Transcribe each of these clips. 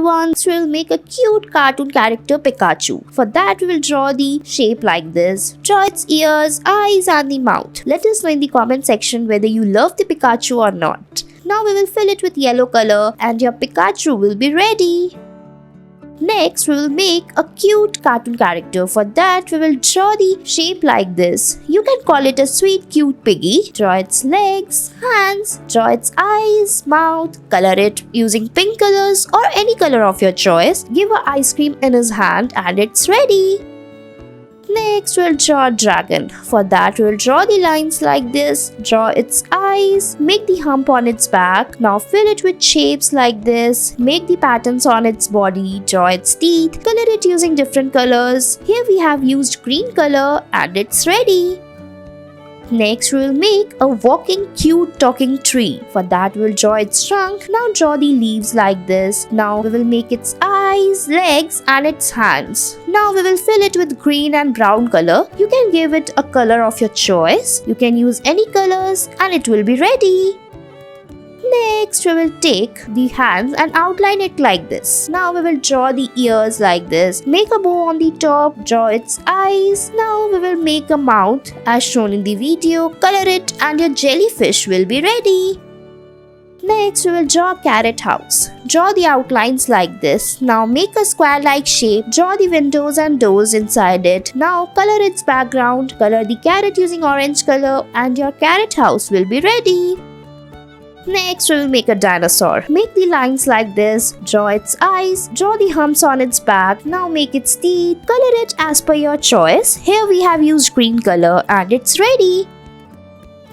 everyone. So we'll make a cute cartoon character Pikachu. For that we will draw the shape like this. Draw its ears, eyes and the mouth. Let us know in the comment section whether you love the Pikachu or not. Now we will fill it with yellow color and your Pikachu will be ready. Next, we will make a cute cartoon character. For that, we will draw the shape like this. You can call it a sweet cute piggy. Draw its legs, hands, draw its eyes, mouth, color it using pink colors or any color of your choice. Give an ice cream in his hand and it's ready. Next, we'll draw a dragon. For that, we'll draw the lines like this. Draw its eyes. Make the hump on its back. Now fill it with shapes like this. Make the patterns on its body. Draw its teeth. Color it using different colors. Here we have used green color and it's ready. Next, we will make a walking cute talking tree. For that, we'll draw its trunk. Now draw the leaves like this. Now we will make its eyes, legs and its hands. Now we will fill it with green and brown color. You can give it a color of your choice. You can use any colors and it will be ready. Next, we will take the hands and outline it like this. Now we will draw the ears like this. Make a bow on the top, draw its eyes. Now we will make a mouth as shown in the video. Color it and your jellyfish will be ready. Next, we will draw a carrot house. Draw the outlines like this. Now make a square-like shape. Draw the windows and doors inside it. Now color its background. Color the carrot using orange color and your carrot house will be ready. Next, we will make a dinosaur. Make the lines like this. Draw its eyes. Draw the humps on its back. Now make its teeth. Color it as per your choice. Here we have used green color and it's ready.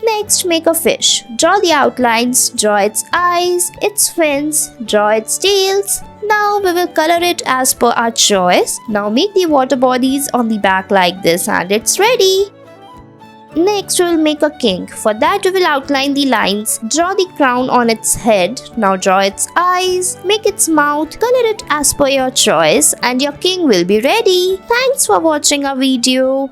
Next, make a fish. Draw the outlines. Draw its eyes, its fins. Draw its tails. Now we will color it as per our choice. Now make the water bodies on the back like this and it's ready. Next, we will make a king. For that, we will outline the lines. Draw the crown on its head. Now draw its eyes. Make its mouth. Color it as per your choice and your king will be ready. Thanks for watching our video.